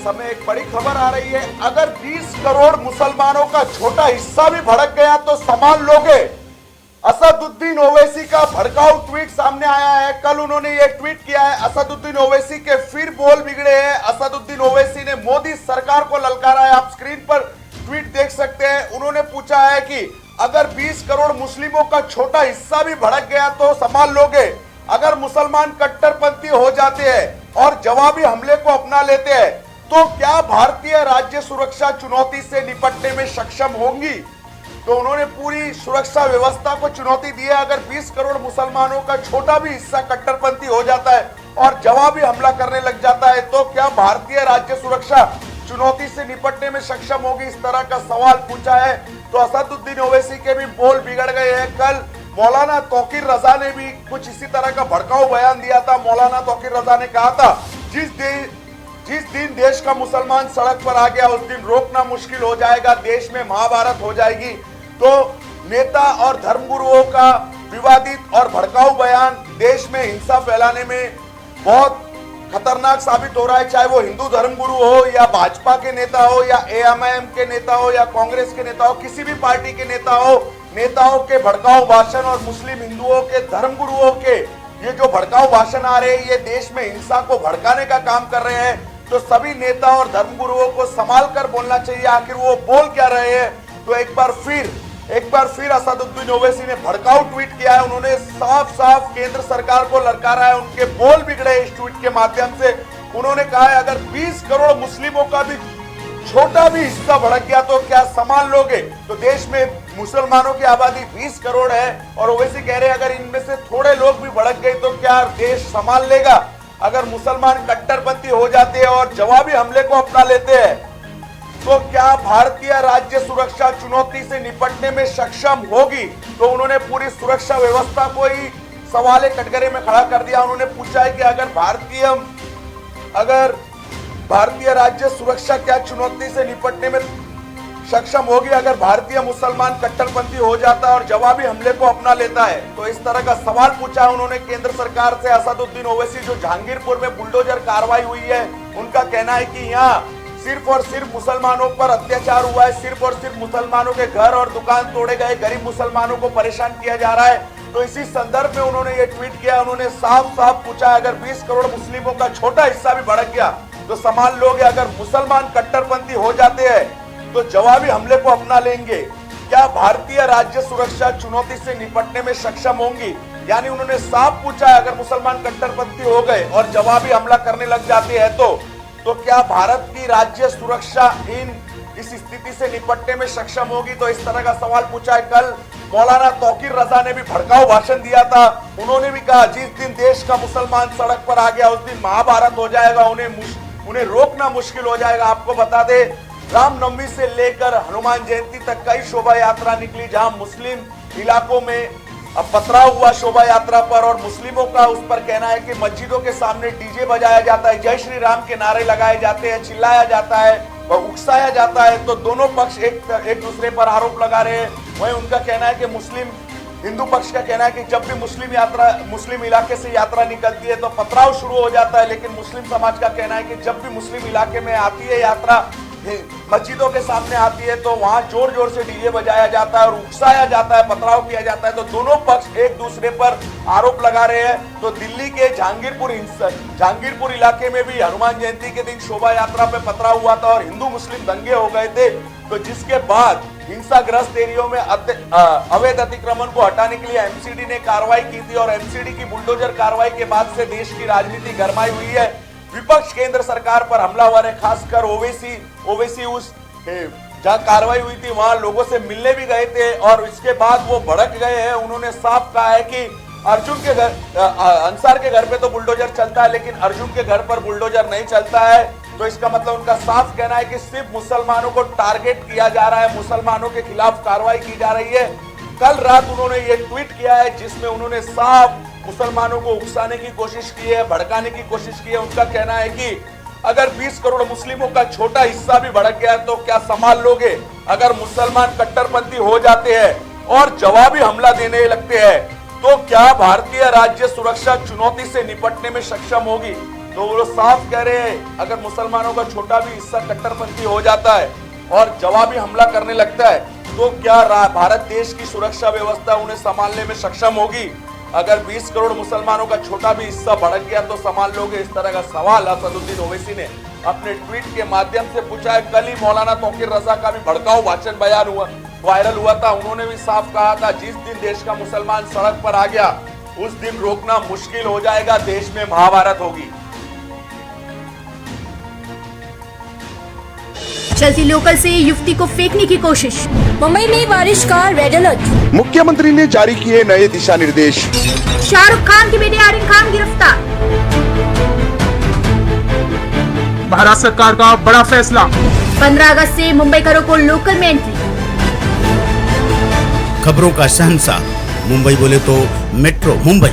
समय एक बड़ी खबर आ रही है। अगर 20 करोड़ मुसलमानों का छोटा हिस्सा भी भड़क गया तो संभाल लोगे। असदुद्दीन ओवैसी का भड़काऊ ट्वीट सामने आया है। कल उन्होंने ये ट्वीट किया है। असदुद्दीन ओवैसी के फिर बोल बिगड़े हैं। असदुद्दीन ओवैसी ने मोदी सरकार को ललकारा है। आप स्क्रीन पर ट्वीट देख सकते हैं। उन्होंने पूछा है कि अगर 20 करोड़ मुस्लिमों का छोटा हिस्सा भी भड़क गया तो संभाल लोगे। अगर मुसलमान कट्टरपंथी हो जाते हैं और जवाबी हमले को अपना लेते हैं तो क्या भारतीय राज्य सुरक्षा चुनौती से निपटने में सक्षम होंगी। तो उन्होंने पूरी सुरक्षा व्यवस्था को चुनौती दी है। अगर 20 करोड़ मुसलमानों का छोटा भी हिस्सा कट्टरपंथी हो जाता है और जवाबी हमला करने लग जाता है तो क्या भारतीय राज्य सुरक्षा चुनौती से निपटने में सक्षम होगी। इस तरह का सवाल पूछा है। तो असदुद्दीन ओवैसी के भी बोल बिगड़ गए हैं। कल मौलाना तौकीर रजा ने भी कुछ इसी तरह का भड़काऊ बयान दिया था। मौलाना तौकीर रजा ने कहा था जिस दिन देश का मुसलमान सड़क पर आ गया उस दिन रोकना मुश्किल हो जाएगा, देश में महाभारत हो जाएगी। तो नेता और धर्मगुरुओं का विवादित और भड़काऊ बयान देश में हिंसा फैलाने में बहुत खतरनाक साबित हो रहा है। चाहे वो हिंदू धर्मगुरु हो या भाजपा के नेता हो या एएमआईएम के नेता हो या कांग्रेस के नेता हो, किसी भी पार्टी के नेता हो, नेताओं के भड़काऊ भाषण और मुस्लिम हिंदुओं के धर्मगुरुओं के ये जो भड़काऊ भाषण आ रहे हैं ये देश में हिंसा को भड़काने का काम कर रहे हैं। तो सभी नेता और धर्मगुरुओं को संभाल कर बोलना चाहिए आखिर वो बोल क्या रहे हैं। तो एक बार फिर असदुद्दीन ओवैसी ने भड़काऊ ट्वीट किया है। उन्होंने साफ साफ केंद्र सरकार को ललकारा है। उनके बोल बिगड़े इस ट्वीट के माध्यम से। उन्होंने कहा है अगर 20 करोड़ मुस्लिमों का भी छोटा भी हिस्सा भड़क गया तो क्या संभाल लोगे। तो देश में मुसलमानों की आबादी 20 करोड़ है और ओवैसी कह रहे हैं अगर इनमें से थोड़े लोग भी भड़क गए तो क्या देश संभाल लेगा। अगर मुसलमान कट्टरपंथी हो जाते हैं और जवाबी हमले को अपना लेते हैं तो क्या भारतीय राज्य सुरक्षा चुनौती से निपटने में सक्षम होगी। तो उन्होंने पूरी सुरक्षा व्यवस्था को ही सवाल कटघरे में खड़ा कर दिया। उन्होंने पूछा है कि अगर भारतीय राज्य सुरक्षा क्या चुनौती से निपटने में सक्षम होगी अगर भारतीय मुसलमान कट्टरपंथी हो जाता है और जवाबी हमले को अपना लेता है। तो इस तरह का सवाल पूछा है उन्होंने केंद्र सरकार से। असदुद्दीन ओवैसी जो जहांगीरपुर में बुलडोजर कार्रवाई हुई है उनका कहना है कि यहाँ सिर्फ और सिर्फ मुसलमानों पर अत्याचार हुआ है, सिर्फ और सिर्फ मुसलमानों के घर और दुकान तोड़े गए, गरीब मुसलमानों को परेशान किया जा रहा है। तो इसी संदर्भ में उन्होंने ये ट्वीट किया। उन्होंने साफ साफ पूछा अगर 20 करोड़ मुस्लिमों का छोटा हिस्सा भी भड़क गया तो संभाल लोगे। अगर मुसलमान कट्टरपंथी हो जाते हैं तो जवाबी हमले को अपना लेंगे। क्या भारतीय राज्य सुरक्षा चुनौती से निपटने में सक्षम होंगी। यानी उन्होंने साफ पूछा अगर मुसलमान कट्टरपंथी हो गए और जवाबी हमला करने लग जाते हैं तो क्या भारत की राज्य सुरक्षा इस स्थिति से निपटने में सक्षम होगी। तो इस तरह का सवाल पूछा है। कल मौलाना तौकीर रजा ने भी भड़काऊ भाषण दिया था। उन्होंने भी कहा जिस दिन देश का मुसलमान सड़क पर आ गया उस दिन महाभारत हो जाएगा, उन्हें रोकना मुश्किल हो जाएगा। आपको बता दे रामनवमी से लेकर हनुमान जयंती तक कई शोभा यात्रा निकली जहां मुस्लिम इलाकों में पथराव हुआ शोभा यात्रा पर और मुस्लिमों का उस पर कहना है कि मस्जिदों के सामने डीजे बजाया जाता है, जय श्री राम के नारे लगाए जाते हैं, चिल्लाया जाता है और उकसाया जाता है। तो दोनों पक्ष एक दूसरे पर आरोप लगा रहे हैं। वहीं उनका कहना है कि हिंदू पक्ष का कहना है कि जब भी मुस्लिम इलाके से यात्रा निकलती है तो पथराव शुरू हो जाता है, लेकिन मुस्लिम समाज का कहना है कि जब भी मुस्लिम इलाके में आती है यात्रा, मस्जिदों के सामने आती है तो वहां जोर जोर से डीजे बजाया जाता है और उकसाया जाता है, पथराव किया जाता है। तो दोनों पक्ष एक दूसरे पर आरोप लगा रहे हैं। तो दिल्ली के जहांगीरपुर इलाके में भी हनुमान जयंती के दिन शोभा यात्रा पे पथराव हुआ था और हिंदू मुस्लिम दंगे हो गए थे। तो जिसके बाद हिंसाग्रस्त एरियो में अवैध अतिक्रमण को हटाने के लिए एमसीडी ने कार्रवाई की थी और एमसीडी की बुलडोजर कार्रवाई के बाद से देश की राजनीति गरमाई हुई है। विपक्ष केंद्र सरकार पर हमलावर है, खासकर ओवैसी उस जहां कार्रवाई हुई थी वहां लोगों से मिलने भी गए थे और इसके बाद वो भड़क गए हैं। उन्होंने साफ कहा है कि अंसार के घर पे तो बुलडोजर चलता है लेकिन अर्जुन के घर पर बुलडोजर नहीं चलता है। तो इसका मतलब उनका साफ कहना है कि सिर्फ मुसलमानों को टारगेट किया जा रहा है, मुसलमानों के खिलाफ कार्रवाई की जा रही है। कल रात उन्होंने ये ट्वीट किया है जिसमें उन्होंने साफ मुसलमानों को उकसाने की कोशिश की है, भड़काने की कोशिश की है। उनका कहना है कि अगर 20 करोड़ मुस्लिमों का छोटा हिस्सा भी भड़क गया तो क्या संभाल लोगे। अगर मुसलमान कट्टरपंथी हो जाते हैं और जवाबी हमला देने लगते हैं तो क्या भारतीय राज्य सुरक्षा चुनौती से निपटने में सक्षम होगी। तो वो लोग साफ कह रहे हैं अगर मुसलमानों का छोटा भी हिस्सा कट्टरपंथी हो जाता है और जवाबी हमला करने लगता है तो क्या भारत देश की सुरक्षा व्यवस्था उन्हें संभालने में सक्षम होगी? अगर 20 करोड़ मुसलमानों का छोटा भी हिस्सा भड़क गया तो संभाल लोगे? इस तरह का सवाल असदुद्दीन ओवैसी ने अपने ट्वीट के माध्यम से पूछा है। कल ही मौलाना तौकीर रजा का भी भड़काऊ भाषण वायरल हुआ था। उन्होंने भी साफ कहा था जिस दिन देश का मुसलमान सड़क पर आ गया उस दिन रोकना मुश्किल हो जाएगा, देश में महाभारत होगी। चलती लोकल से युवती को फेंकने की कोशिश, मुंबई में बारिश का रेड अलर्ट। मुख्यमंत्री ने जारी किए नए दिशा निर्देश। शाहरुख खान की बेटी आर्यन खान गिरफ्तार। भारत सरकार का बड़ा फैसला, 15 अगस्त से मुंबई करों को लोकल में एंट्री। खबरों का शहंशाह मुंबई बोले तो मेट्रो मुंबई।